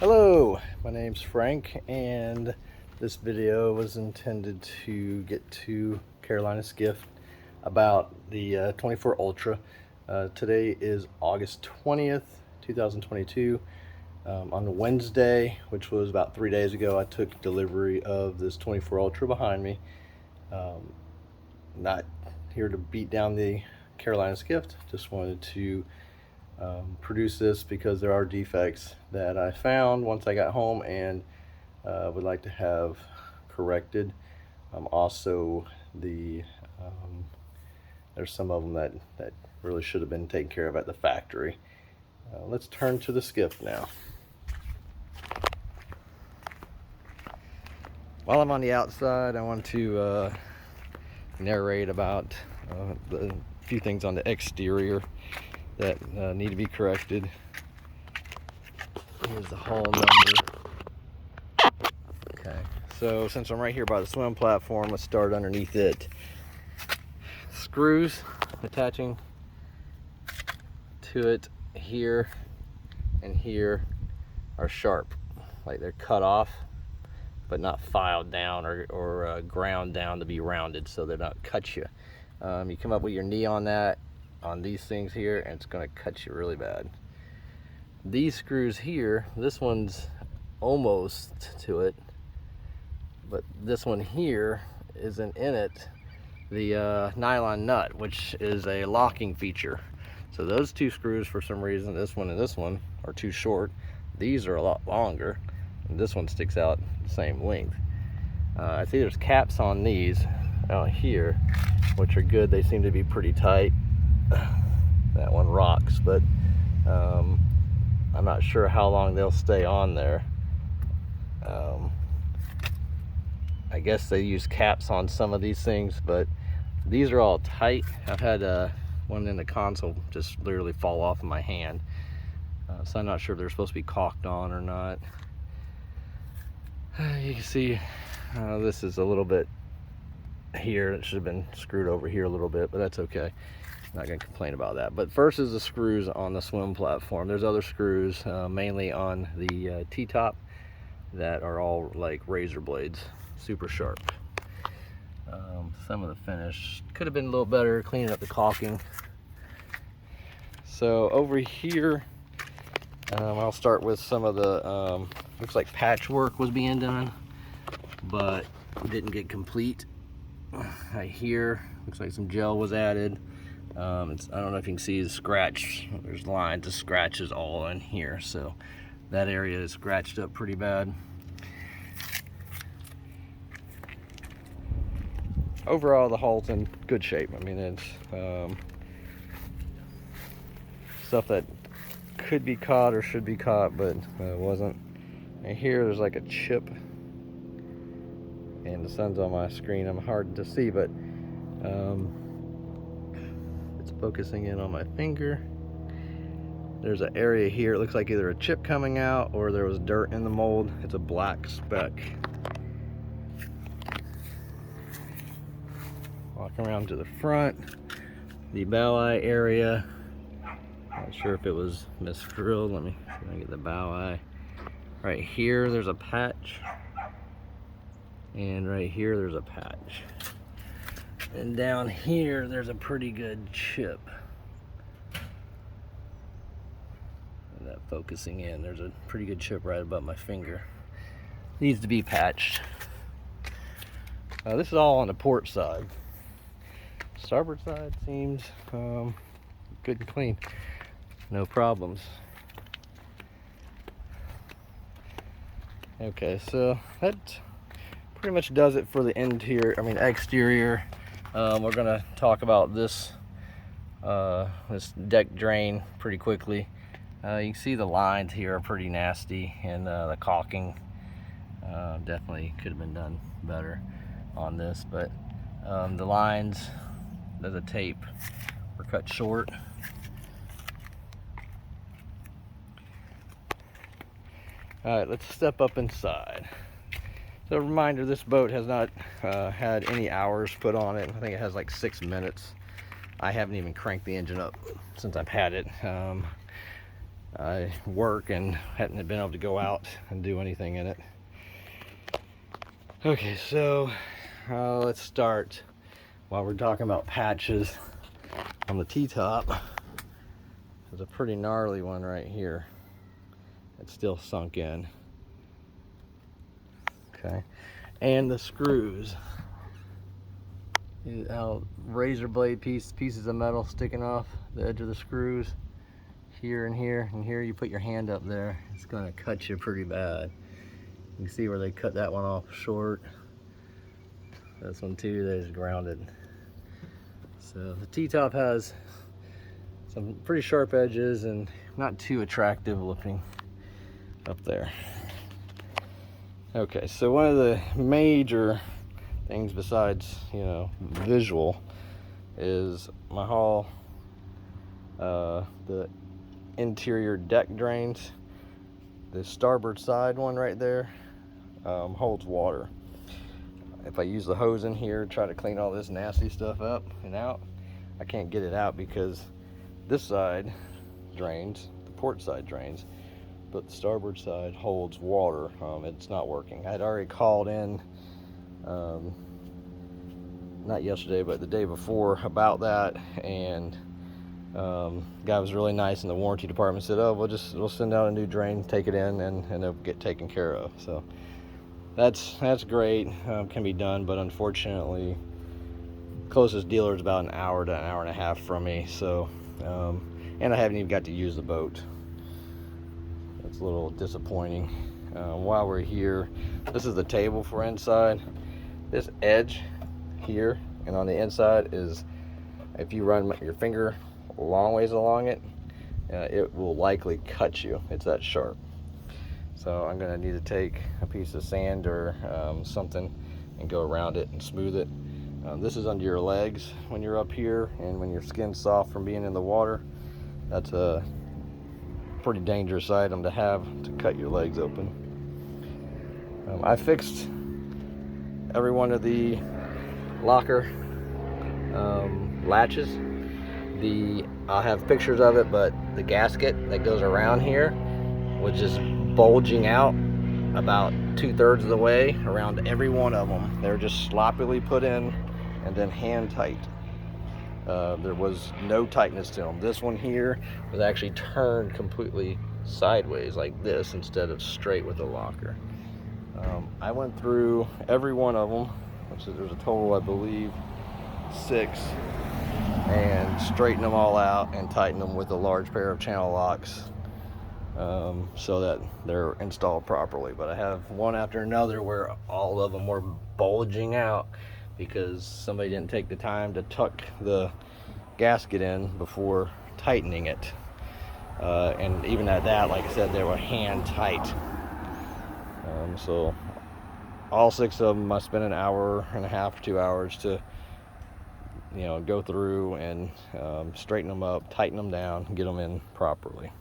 Hello, my name's Frank, and this video was intended to get to Carolina Skiff about the 24 Ultra. Today is August 20th, 2022. On Wednesday, which was about 3 days ago, I took delivery of this 24 Ultra behind me. Not here to beat down the Carolina Skiff, just wanted to produce this because there are defects that I found once I got home and would like to have corrected. Also, there's some of them that really should have been taken care of at the factory. Let's turn to the Skiff now. While I'm on the outside, I want to narrate about the few things on the exterior that need to be corrected. Here's the hull number. Okay, so since I'm right here by the swim platform, let's start underneath it. Screws attaching to it here and here are sharp, like they're cut off but not filed down or ground down to be rounded, so they're not cut you. You come up with your knee on that, on these things here, and it's going to cut you really bad. These screws here, this one's almost to it, but this one here isn't in it. The nylon nut, which is a locking feature. So those two screws, for some reason, this one and this one are too short. These are a lot longer, and this one sticks out the same length. I see there's caps on these out here, which are good. They seem to be pretty tight. That one rocks, but I'm not sure how long they'll stay on there. I guess they use caps on some of these things, but these are all tight. I've had one in the console just literally fall off of my hand, so I'm not sure if they're supposed to be caulked on or not. You can see this is a little bit here. It should have been screwed over here a little bit, but that's okay. Not going to complain about that. But first is the screws on the swim platform. There's other screws, mainly on the T-top, that are all like razor blades, super sharp. Some of the finish could have been a little better, cleaning up the caulking. So over here, I'll start with some of the looks like patchwork was being done, but didn't get complete. Right here, looks like some gel was added. I don't know if you can see the scratch. There's lines of scratches all in here, so that area is scratched up pretty bad. Overall, the hull's in good shape. I mean, it's stuff that could be caught or should be caught, but wasn't. And here there's like a chip, and the sun's on my screen. I'm hard to see, but it's focusing in on my finger. There's an area here. It looks like either a chip coming out or there was dirt in the mold. It's a black speck. Walk around to the front. The bow eye area. Not sure if it was misdrilled. Let me see if I can get the bow eye. Right here there's a patch. And right here there's a patch. And down here there's a pretty good chip. And that focusing in, there's a pretty good chip right above my finger. Needs to be patched. This is all on the port side. Starboard side seems good and clean. No problems. Okay, so that pretty much does it for the exterior. We're gonna talk about this deck drain pretty quickly. You can see the lines here are pretty nasty, and the caulking definitely could have been done better on this, but the lines of the tape were cut short. All right, let's step up inside. So a reminder, this boat has not had any hours put on it. I think it has like 6 minutes. I haven't even cranked the engine up since I've had it. I work and hadn't been able to go out and do anything in it. Okay, so let's start while we're talking about patches on the T-top. There's a pretty gnarly one right here. It's still sunk in. Okay, and the screws. Razor blade pieces of metal sticking off the edge of the screws here and here, and here you put your hand up there, it's going to cut you pretty bad. You can see where they cut that one off short. This one too, they just grounded. So the T-top has some pretty sharp edges and not too attractive looking up there. Okay, so one of the major things besides, you know, visual is my hull, the interior deck drains. The starboard side one right there holds water. If I use the hose in here, try to clean all this nasty stuff up and out, I can't get it out because this side drains, the port side drains, but the starboard side holds water. It's not working. I had already called in, not yesterday, but the day before about that, and guy was really nice in the warranty department, said, oh, we'll send out a new drain, take it in, and it'll get taken care of. So that's great. Can be done, but unfortunately closest dealer is about an hour to an hour and a half from me. So and I haven't even got to use the boat. That's a little disappointing. While we're here, this is the table for inside. This edge here and on the inside is, if you run your finger a long ways along it, it will likely cut you. It's that sharp. So I'm gonna need to take a piece of sand or something and go around it and smooth it. This is under your legs when you're up here, and when your skin's soft from being in the water, that's a pretty dangerous item to have to cut your legs open. I fixed every one of the locker latches. I'll have pictures of it, but the gasket that goes around here was just bulging out about 2/3 of the way around every one of them. They were just sloppily put in and then hand tight. There was no tightness to them. This one here was actually turned completely sideways like this instead of straight with the locker. I went through every one of them, so there's a total, I believe, 6, and straightened them all out and tightened them with a large pair of channel locks, so that they're installed properly. But I have one after another where all of them were bulging out because somebody didn't take the time to tuck the gasket in before tightening it. And even at that, like I said, they were hand tight. So all 6 of them, I spent an hour and a half, 2 hours to, you know, go through and straighten them up, tighten them down, get them in properly.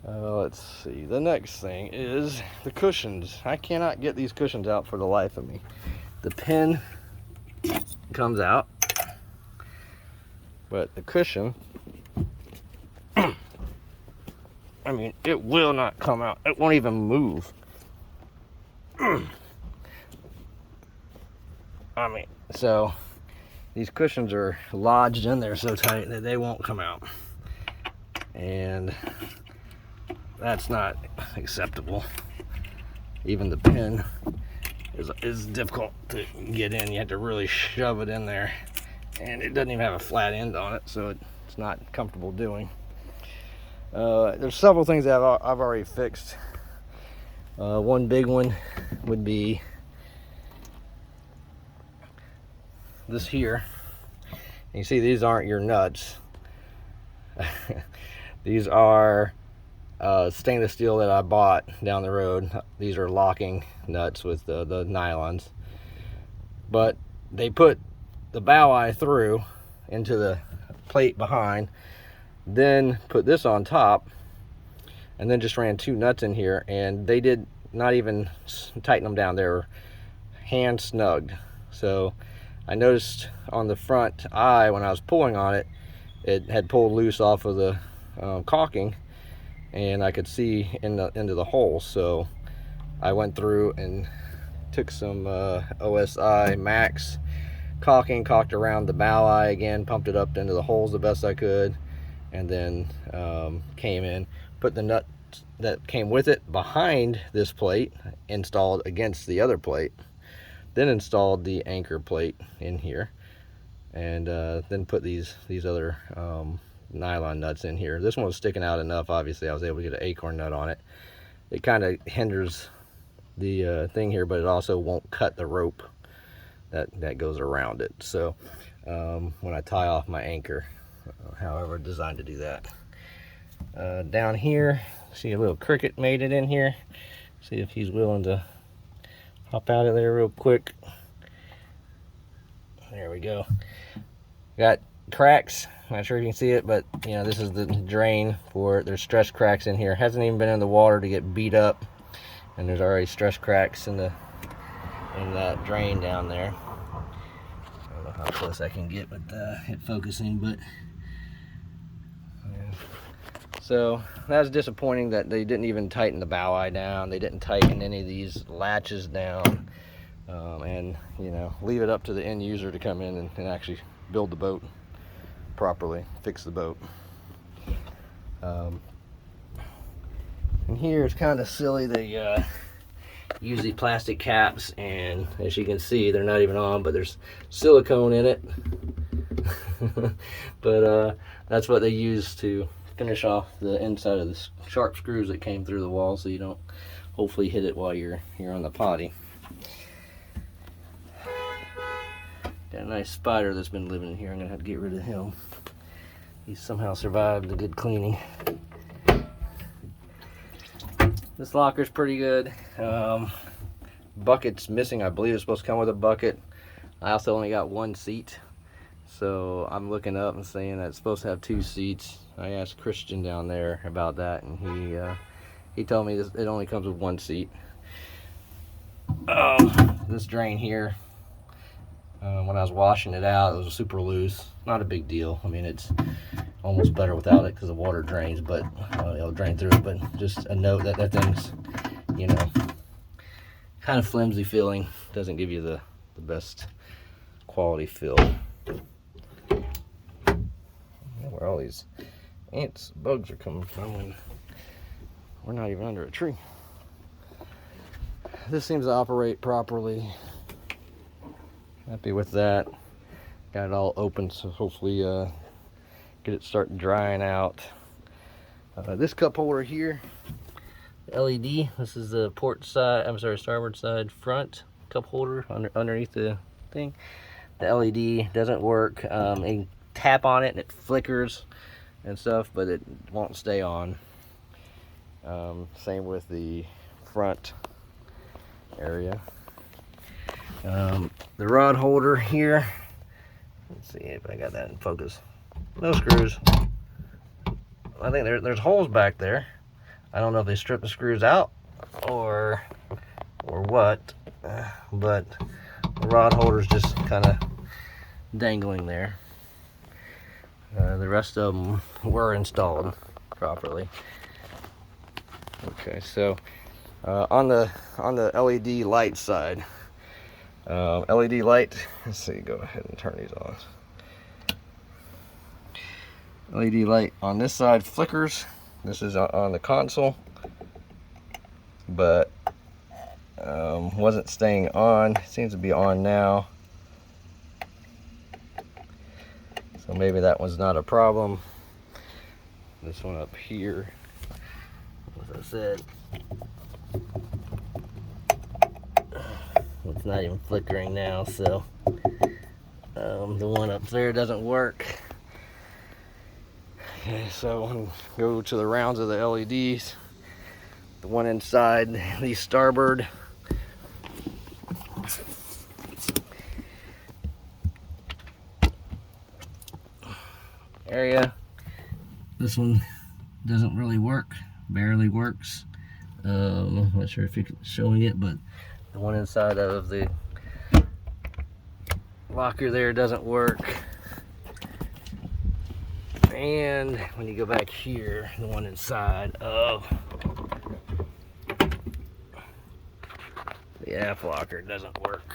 Let's see, the next thing is the cushions. I cannot get these cushions out for the life of me. The pin comes out, but the cushion, I mean, it will not come out. It won't even move. I mean, so these cushions are lodged in there so tight that they won't come out, and that's not acceptable. Even the pin is difficult to get in. You have to really shove it in there, and it doesn't even have a flat end on it, so it's not comfortable doing. There's several things that I've already fixed. One big one would be this here. You see, these aren't your nuts. These are stainless steel that I bought down the road. These are locking nuts with the nylons, but they put the bow eye through into the plate behind, then put this on top, and then just ran 2 nuts in here, and they did not even tighten them down. They were hand snugged. So I noticed on the front eye when I was pulling on it, it had pulled loose off of the caulking, and I could see into the hole. So I went through and took some OSI Max caulking, caulked around the bow eye again, pumped it up into the holes the best I could, and then came in, put the nut that came with it behind this plate, installed against the other plate, then installed the anchor plate in here, and then put these other nylon nuts in here. This one was sticking out enough, obviously I was able to get an acorn nut on it. It kind of hinders the thing here, but it also won't cut the rope that goes around it. So when I tie off my anchor, however designed to do that. Down here, see a little cricket made it in here. See if he's willing to hop out of there real quick. There we go. Got cracks. Not sure if you can see it, but you know, this is the drain for it. There's stress cracks in here. Hasn't even been in the water to get beat up, and there's already stress cracks in that drain down there. I don't know how close I can get with it focusing, but yeah. So that was disappointing that they didn't even tighten the bow eye down. They didn't tighten any of these latches down, and you know, leave it up to the end user to come in and actually build the boat properly, fix the boat. And here it's kind of silly. They use these plastic caps, and as you can see, they're not even on, but there's silicone in it. But that's what they use to finish off the inside of the sharp screws that came through the wall, so you don't hopefully hit it while you're on the potty. Got a nice spider that's been living in here. I'm gonna have to get rid of him. He somehow survived the good cleaning. This locker's pretty good. Bucket's missing. I believe it's supposed to come with a bucket. I also only got one seat, so I'm looking up and saying that it's supposed to have 2 seats. I asked Christian down there about that, and he told me it only comes with 1 seat. This drain here, when I was washing it out, it was super loose. Not a big deal. I mean, it's almost better without it because the water drains, but it'll drain through it. But just a note that thing's, you know, kind of flimsy feeling. Doesn't give you the best quality feel. Where all these ants, bugs are coming from when we're not even under a tree. This seems to operate properly. Happy with that. Got it all open, so hopefully get it starting drying out. This cup holder here, LED. This is the port side. I'm sorry, starboard side front cup holder underneath the thing. The LED doesn't work. You can tap on it and it flickers and stuff, but it won't stay on. Same with the front area. The rod holder here. Let's see if I got that in focus. No screws. I think there's holes back there. I don't know if they stripped the screws out or what, but the rod holder's just kind of dangling there. The rest of them were installed properly. Okay, so on the LED light side, LED light. Let's see. Go ahead and turn these on. LED light on this side flickers. This is on the console, but wasn't staying on. It seems to be on now, so maybe that was not a problem. This one up here, as I said, it's not even flickering now, so the one up there doesn't work. Okay, so go to the rounds of the LEDs. The one inside the starboard area. This one doesn't really work, barely works. I'm not sure if you're showing it, but the one inside of the locker there doesn't work. And when you go back here, the one inside of the app locker doesn't work.